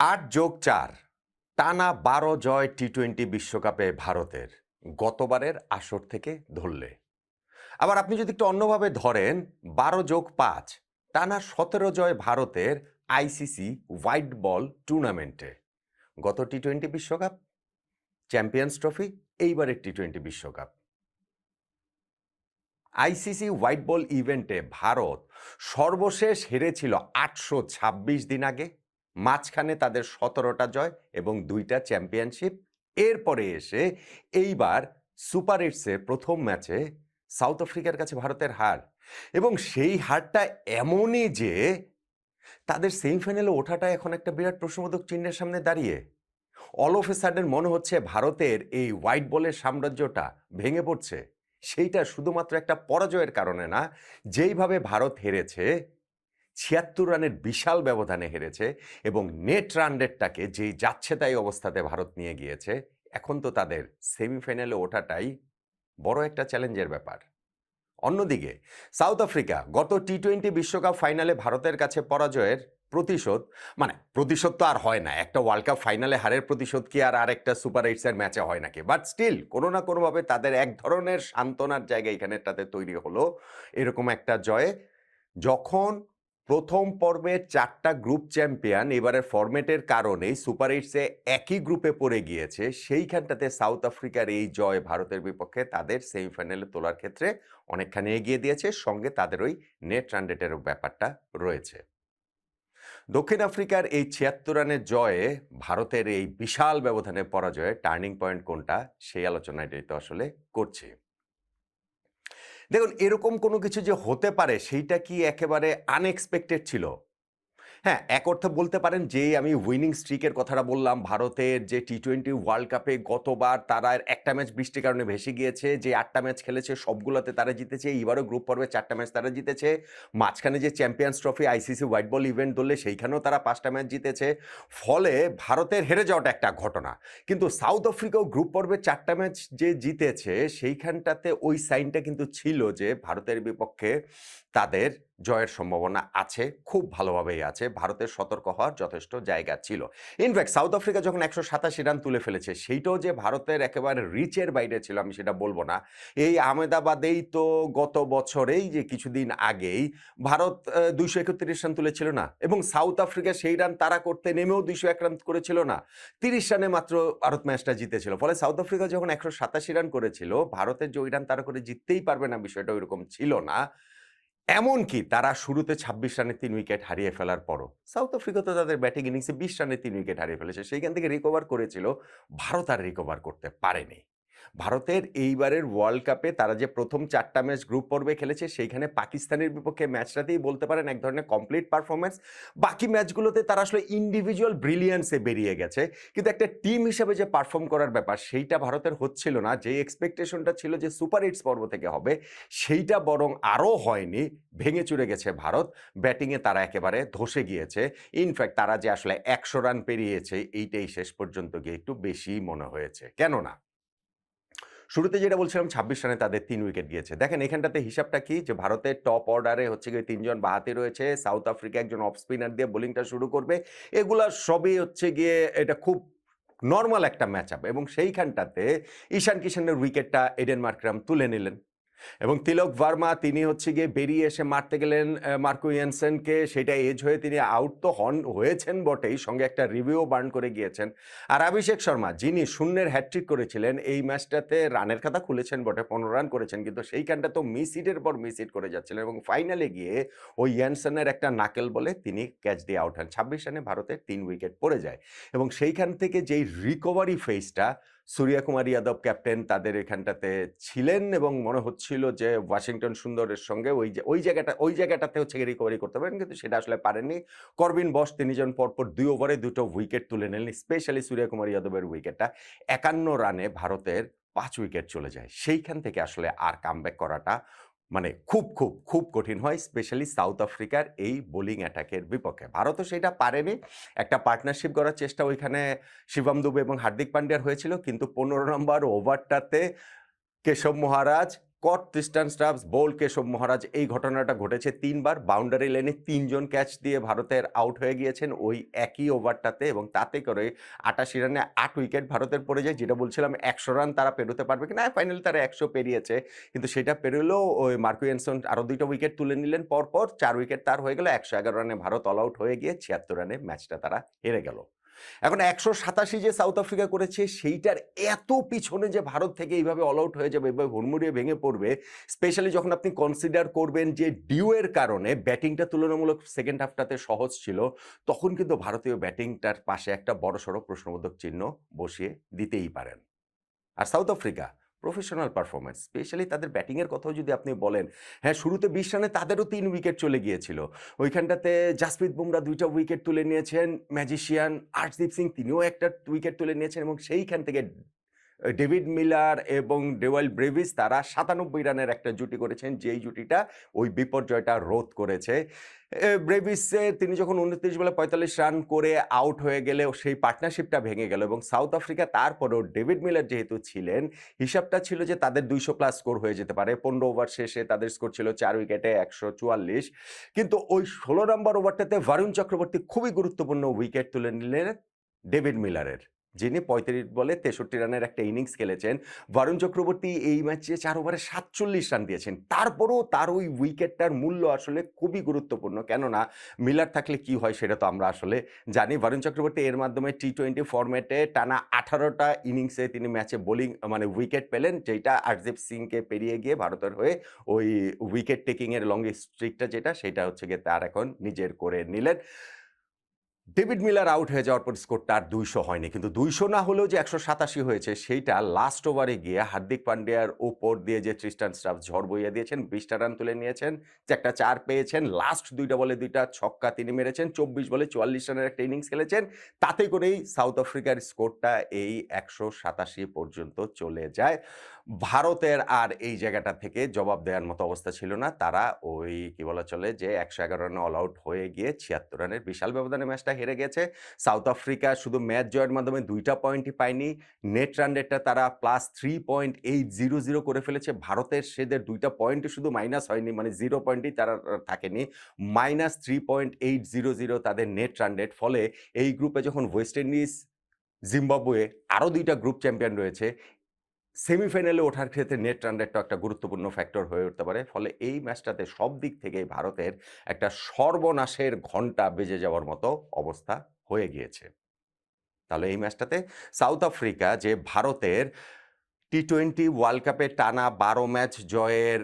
৮+৪ টানা ১২ জয় টি-২০ বিশ্বকাপে ভারতের গতবারের আসর থেকে ধরলে। আবার আপনি যদি একটু অন্যভাবে ধরেন ১২+৫ টানা ১৭ জয় ভারতের আইসিসি হোয়াইট বল টুর্নামেন্টে। গত টি-২০ বিশ্বকাপ, চ্যাম্পিয়ন্স ট্রফি, এইবারের টি-২০ বিশ্বকাপ। আইসিসি হোয়াইট বল ইভেন্টে ভারত সর্বশেষ হেরেছিল ৮২৬ দিন আগে। মাঝখানে তাদের ১৭টা জয় এবং ২টা চ্যাম্পিয়নশিপ। এরপরে এসে এইবার সুপার এইটসের প্রথম ম্যাচে সাউথ আফ্রিকার কাছে ভারতের হার, এবং সেই হারটা এমনই যে তাদের সেমিফাইনালে ওঠাটা এখন একটা বিরাট প্রশ্নবোধক চিহ্নের সামনে দাঁড়িয়ে। অল অফ এ সাডেন মনে হচ্ছে ভারতের এই হোয়াইট বলের সাম্রাজ্যটা ভেঙে পড়ছে। সেইটা শুধুমাত্র একটা পরাজয়ের কারণে না, যেইভাবে ভারত হেরেছে, ৭৬ রানের বিশাল ব্যবধানে হেরেছে এবং নেট রান রেটটাকে যেই যাচ্ছে তাই অবস্থাতে ভারত নিয়ে গিয়েছে। এখন তো তাদের সেমিফাইনালে ওঠাটাই বড় একটা চ্যালেঞ্জের ব্যাপার। অন্যদিকে সাউথ আফ্রিকা গত টি-২০ বিশ্বকাপ ফাইনালে ভারতের কাছে পরাজয়ের প্রতিশোধ, মানে প্রতিশোধ তো আর হয় না, একটা ওয়ার্ল্ড কাপ ফাইনালে হারের প্রতিশোধ কি আর আরেকটা সুপার এইটসের ম্যাচে হয় নাকি? বাট স্টিল কোনো না কোনোভাবে তাদের এক ধরনের সান্ত্বনার জায়গা এখানেটাতে তৈরি হলো এরকম একটা জয়ে। যখন প্রথম পর্বের ৪টা গ্রুপ চ্যাম্পিয়ন এবারের ফরম্যাটের কারণেই সুপার এইটসে একই গ্রুপে পড়ে গিয়েছে, সেইখানটাতে সাউথ আফ্রিকার এই জয় ভারতের বিপক্ষে তাদের সেমিফাইনালে তোলার ক্ষেত্রে অনেকখানি এগিয়ে দিয়েছে। সঙ্গে তাদের ওই নেট রান রেটের ব্যাপারটা রয়েছে। দক্ষিণ আফ্রিকার এই ৭৬ রানের জয়ে ভারতের এই বিশাল ব্যবধানে পরাজয়ে টার্নিং পয়েন্ট কোনটা, সেই আলোচনাটাই তো আসলে করছি। দেখুন, এরকম কোনো কিছু যে হতে পারে সেইটা কি একেবারে আনএক্সপেক্টেড ছিল? হ্যাঁ, এক অর্থে বলতে পারেন যে আমি উইনিং স্ট্রিকের কথাটা বললাম, ভারতের যে টি-২০ ওয়ার্ল্ড কাপে গতবার তারা একটা ম্যাচ বৃষ্টির কারণে ভেসে গিয়েছে, যে ৮টা ম্যাচ খেলেছে সবগুলোতে তারা জিতেছে, এবারও গ্রুপ পর্বে ৪টা ম্যাচ তারা জিতেছে। মাঝখানে যে champions trophy ICC white ball event ধরলে সেইখানেও তারা ৫টা ম্যাচ জিতেছে। ফলে ভারতের হেরে যাওয়াটা একটা ঘটনা। কিন্তু সাউথ আফ্রিকাও গ্রুপ পর্বে ৪টা ম্যাচ যে জিতেছে সেইখানটাতে ওই সাইনটা কিন্তু ছিল যে ভারতের বিপক্ষে তাদের জয়ের সম্ভাবনা আছে, খুব ভালোভাবেই আছে। ভারতের সতর্ক হওয়ার যথেষ্ট জায়গা ছিল। ইনফ্যাক্ট সাউথ আফ্রিকা যখন ১৮৭ রান তুলে ফেলেছে, সেইটাও যে ভারতের একেবারে রিচের বাইরে ছিল আমি সেটা বলব না। এই আহমেদাবাদেই তো গত বছরেই যে কিছুদিন আগেই ভারত ২৩১ রান তুলেছিল না, এবং সাউথ আফ্রিকা সেই রান তাড়া করতে নেমেও ২০১ রান করেছিল না। ৩০ রানে মাত্র ভারত ম্যাচটা জিতেছিল। ফলে সাউথ আফ্রিকা যখন ১৮৭ রান করেছিল, ভারতের যে ওই রান তাড়া করে জিততেই পারবে না বিষয়টা ওইরকম ছিল না। এমনকি তারা শুরুতে ২৬ রানে ৩ উইকেট হারিয়ে ফেলার পরও সাউথ আফ্রিকা তো তাদের ব্যাটিং ইনিংসে ২০ রানে ৩ উইকেট হারিয়ে ফেলেছে। সেইখান থেকে রিকভার করেছিল, ভারত আর রিকভার করতে পারেনি। ভারতের এইবারের ওয়ার্ল্ড কাপে তারা যে প্রথম ৪টা ম্যাচ গ্রুপ পর্বে খেলেছে, সেইখানে পাকিস্তানের বিপক্ষে ম্যাচটাতেই বলতে পারেন এক ধরনের কমপ্লিট পারফরম্যান্স। বাকি ম্যাচগুলোতে তারা আসলে ইন্ডিভিজুয়াল ব্রিলিয়ান্সে বেরিয়ে গেছে। কিন্তু একটা টিম হিসেবে যে পারফর্ম করার ব্যাপার, সেইটা ভারতের হচ্ছিল না। যে এক্সপেকটেশনটা ছিল যে সুপার এইটস পর্ব থেকে হবে, সেইটা বরং আরও হয়নি। ভেঙে চুরে গেছে ভারত। ব্যাটিংয়ে তারা একেবারে ধসে গিয়েছে। ইনফ্যাক্ট তারা যে আসলে ১০০ রান পেরিয়েছে, এইটাই শেষ পর্যন্ত গিয়ে একটু বেশিই মনে হয়েছে। কেননা শুরুতে যেটা বলছিলাম ২৬ রানে তাদের ৩ উইকেট গিয়েছে। দেখেন এখানটাতে হিসাবটা কি, যে ভারতের টপ অর্ডারে হচ্ছে গিয়ে ৩ জন বাঁহাতি রয়েছে। সাউথ আফ্রিকা একজন অফ স্পিনার দিয়ে বোলিংটা শুরু করবে। এগুলা সবই হচ্ছে গিয়ে এটা খুব নরমাল একটা ম্যাচ আপ, এবং সেইখানটাতে ঈশান কিশনের উইকেটটা এডেন মার্করাম তুলে নিলেন। এবং তিলক ভার্মা তিনি হচ্ছে গিয়ে বেরিয়ে এসে মারতে গেলেন মার্কো ইয়ানসেনকে। সেটা এজ হয়ে তিনি আউট তো হয়েছেন বটেই, সঙ্গে একটা রিভিউ বার্ন করে গিয়েছেন। আর অভিষেক শর্মা যিনি শূন্যের হ্যাটট্রিক করেছিলেন, এই ম্যাচটাতে রানের খাতা খুলেছেন বটে, ১৫ রান করেছেন, কিন্তু সেইখানটা তো মিস হিটের পর মিস হিট করে যাচ্ছিলেন, এবং ফাইনালে গিয়ে ওই ইয়ানসেনের একটা নাকেল বলে তিনি ক্যাচ দিয়ে আউট হন। ২৬ রানে ভারতের ৩ উইকেট পড়ে যায়, এবং সেইখান থেকে যেই রিকভারি ফেজটা সূর্যকুমার যাদব ক্যাপ্টেন তাদের এখানটাতে ছিলেন, এবং মনে হচ্ছিল যে ওয়াশিংটন সুন্দরের সঙ্গে ওই জায়গাটাতে হচ্ছে গিয়ে রিকভারি করতে পারেন, কিন্তু সেটা আসলে পারেননি। করবিন বশ তিনি যখন পরপর ২ ওভারে ২টো উইকেট তুলে নিলেন, স্পেশালি সূর্যকুমার যাদবের উইকেটটা ৫১ রানে ভারতের ৫ উইকেট চলে যায়। সেইখান থেকে আসলে আর কামব্যাক করাটা মানে খুব কঠিন হয়, স্পেশালি সাউথ আফ্রিকার এই বোলিং অ্যাটাকের বিপক্ষে। ভারতও সেটা পারেনি। একটা পার্টনারশিপ গড়ার চেষ্টা ওইখানে শিবম দুবে এবং হার্দিক পান্ডিয়ার হয়েছিল, কিন্তু ১৫ নম্বর ওভারটাতে Keshav Maharaj Scott, Tristan Stubbs, Boult, Keshav Maharaj এই ঘটনাটা ঘটেছে ৩ বার। বাউন্ডারি লাইনে ৩ জন ক্যাচ দিয়ে ভারতের আউট হয়ে গিয়েছেন ওই একই ওভারটাতে এবং তাতে করে ৮৮ রানে ৮ উইকেট ভারতের পড়ে যায়। যেটা বলছিলাম ১০০ রান তারা পেরোতে পারবে কিনা, ফাইনালি তারা ১০০ পেরিয়েছে। কিন্তু সেটা পেরোলেও ওই মার্কো ইয়ানসন আরও ২টা উইকেট তুলে নিলেন পরপর। ৪ উইকেট তার হয়ে গেল। ১১১ রানে ভারত অল আউট হয়ে গিয়ে ৭৬ রানে ম্যাচটা তারা হেরে গেল। এখন ১৮৭ যে সাউথ আফ্রিকা করেছে সেইটার এত পিছনে যে ভারত থেকে এইভাবে অল আউট হয়ে যাবে, এভাবে হুড়মুড়িয়ে ভেঙে পড়বে, স্পেশালি যখন আপনি কনসিডার করবেন যে ডিউয়ের কারণে ব্যাটিংটা তুলনামূলক সেকেন্ড হাফটাতে সহজ ছিল, তখন কিন্তু ভারতীয় ব্যাটিংটার পাশে একটা বড়সড় প্রশ্নবোধক চিহ্ন বসিয়ে দিতেই পারেন। আর South Africa professional performance, specially তাদের ব্যাটিংয়ের কথাও যদি আপনি বলেন, হ্যাঁ, শুরুতে ২০ রানে তাদেরও ৩ উইকেট চলে গিয়েছিল। ওইখানটাতে জাসপ্রীত বুমরা ২টা উইকেট তুলে নিয়েছেন, ম্যাজিশিয়ান আর্শদীপ সিং তিনিও একটা উইকেট তুলে নিয়েছেন এবং সেইখান থেকে ডেভিড মিলার এবং ডেওয়াল ব্রেভিস তারা ৯৭ রানের একটা জুটি করেছেন, যেই জুটিটা ওই বিপর্যয়টা রোধ করেছে। ব্রেভিসের তিনি যখন ২৯ বলে ৪৫ রান করে আউট হয়ে গেলে সেই পার্টনারশিপটা ভেঙে গেল এবং সাউথ আফ্রিকা তারপরেও ডেভিড মিলার যেহেতু ছিলেন, হিসাবটা ছিল যে তাদের ২০০ প্লাস স্কোর হয়ে যেতে পারে। ১৫ ওভার শেষে তাদের স্কোর ছিল ৪ উইকেটে ১৪৪। কিন্তু ওই ১৬ নম্বর ওভারটাতে বরুণ চক্রবর্তী খুবই গুরুত্বপূর্ণ উইকেট তুলে নিলেন ডেভিড মিলারের, যিনি ৩৫ বলে ৬৩ রানের একটা ইনিংস খেলেছেন। বরুণ চক্রবর্তী এই ম্যাচে ৪ ওভারে ৪৭ রান দিয়েছেন। তারপরেও তার ওই উইকেটটার মূল্য আসলে খুবই গুরুত্বপূর্ণ। কেননা মিলার থাকলে কি হয় সেটা তো আমরা আসলে জানি। বরুণ চক্রবর্তী এর মাধ্যমে টি-২০ ফরম্যাটে টানা ১৮টা ইনিংসে তিনি ম্যাচে বোলিং মানে উইকেট পেলেন, যেইটা আর্শদীপ সিংকে পেরিয়ে গিয়ে ভারতের হয়ে ওই উইকেট টেকিং এর লং স্ট্রিকটা যেটা, সেটা হচ্ছে গিয়ে তার এখন নিজের করে নিলেন। ডেভিড মিলার আউট হয়ে যাওয়ার পর স্কোরটা আর ২০০ হয়নি। কিন্তু ২০০ না হলেও যে ১৮৭ হয়েছে সেইটা লাস্ট ওভারে গিয়ে হার্দিক পান্ডিয়ার উপর দিয়ে যে ট্রিস্টান স্টাবস ঝড় বইয়ে দিয়েছেন, ২০টা রান তুলে নিয়েছেন, একটা ৪ পেয়েছেন। লাস্ট ২টা বলে ২টা ছক্কা তিনি মেরেছেন। ২৪ বলে ৪৪ রানের একটা ইনিংস খেলেছেন। তাতে করেই সাউথ আফ্রিকার স্কোরটা এই ১৮৭ পর্যন্ত চলে যায়। ভারতের আর এই জায়গাটা থেকে জবাব দেওয়ার মতো অবস্থা ছিল না। তারা ওই কি বলা চলে যে ১১১ রানে অল আউট হয়ে গিয়ে ৭৬ রানের বিশাল ব্যবধানে ম্যাচটা হেরে গেছে। সাউথ আফ্রিকা শুধু ম্যাচ জয়ের মাধ্যমে ২টা পয়েন্টই পায়নি। নেট রান রেটটা তারা +3.800 করে ফেলেছে। ভারতের সেদের ২টা পয়েন্টই শুধু মাইনাস হয়নি, মানে 0 পয়েন্টই তারা থাকেনি। -3.800 তাদের নেট রান রেট। ফলে এই গ্রুপে যখন ওয়েস্ট ইন্ডিজ, জিম্বাবুয়ে আরও ২টা গ্রুপ চ্যাম্পিয়ন রয়েছে, সেমিফাইনালে ওঠার ক্ষেত্রে নেট রান রেটটা একটা গুরুত্বপূর্ণ ফ্যাক্টর হয়ে উঠতে পারে। ফলে এই ম্যাচটাতে সব দিক থেকেই ভারতের একটা সর্বনাশের ঘন্টা বেজে যাওয়ার মতো অবস্থা হয়ে গিয়েছে। তাহলে এই ম্যাচটাতে সাউথ আফ্রিকা যে ভারতের টি-২০ ওয়ার্ল্ড কাপে টানা ১২ ম্যাচ জয়ের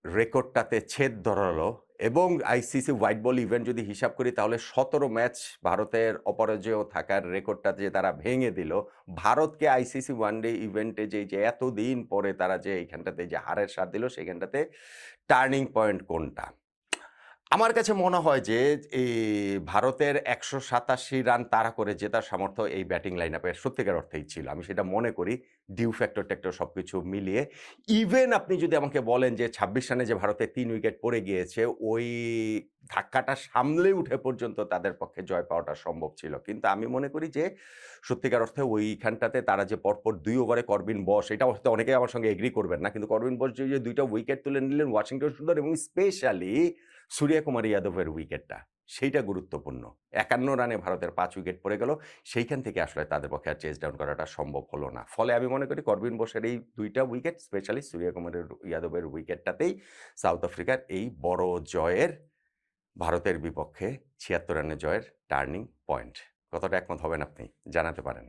রেকর্ডটাতে ছেদ ধরালো এবং আইসিসি হোয়াইট বল ইভেন্ট যদি হিসাব করি তাহলে ১৭ ম্যাচ ভারতের অপরাজেয় থাকার রেকর্ডটা যে তারা ভেঙে দিল। ভারতকে আইসিসি ওয়ানডে ইভেন্টে যে এতদিন পরে তারা যে এইখানটাতে যে হারের স্বাদ দিল, সেখানটাতে টার্নিং পয়েন্ট কোনটা? আমার কাছে মনে হয় যে এই ভারতের ১৮৭ রান তাড়া করে জেতার সামর্থ্য এই ব্যাটিং লাইনআপের সত্যিকার অর্থেই ছিল। আমি সেটা মনে করি ডিউ ফ্যাক্টর-ট্যাক্টর সবকিছু মিলিয়ে। ইভেন আপনি যদি আমাকে বলেন যে ২৬ রানে যে ভারতের ৩ উইকেট পড়ে গিয়েছে, ওই ধাক্কাটা সামলে উঠে পর্যন্ত তাদের পক্ষে জয় পাওয়াটা সম্ভব ছিল। কিন্তু আমি মনে করি যে সত্যিকার অর্থে ওইখানটাতে তারা যে পরপর ২ ওভারে করবিন বস, এটা হয়তো অনেকেই আমার সঙ্গে এগ্রি করবেন না। কিন্তু করবিন বস যে ২টা উইকেট তুলে নিলেন ওয়াশিংটন সুন্দর এবং স্পেশালি সূর্যকুমার যাদবের উইকেটটা, সেইটা গুরুত্বপূর্ণ। ৫১ রানে ভারতের ৫ উইকেট পড়ে গেল। সেইখান থেকে আসলে তাদের পক্ষে আর চেজ ডাউন করাটা সম্ভব হলো না। ফলে আমি মনে করি করবিন বোসের এই ২টা উইকেট, স্পেশালি সূর্যকুমার যাদবের উইকেটটাতেই সাউথ আফ্রিকার এই বড় জয়ের, ভারতের বিপক্ষে ৭৬ রানের জয়ের টার্নিং পয়েন্ট। কতটা একমত হবেন আপনি? জানাতে পারেন।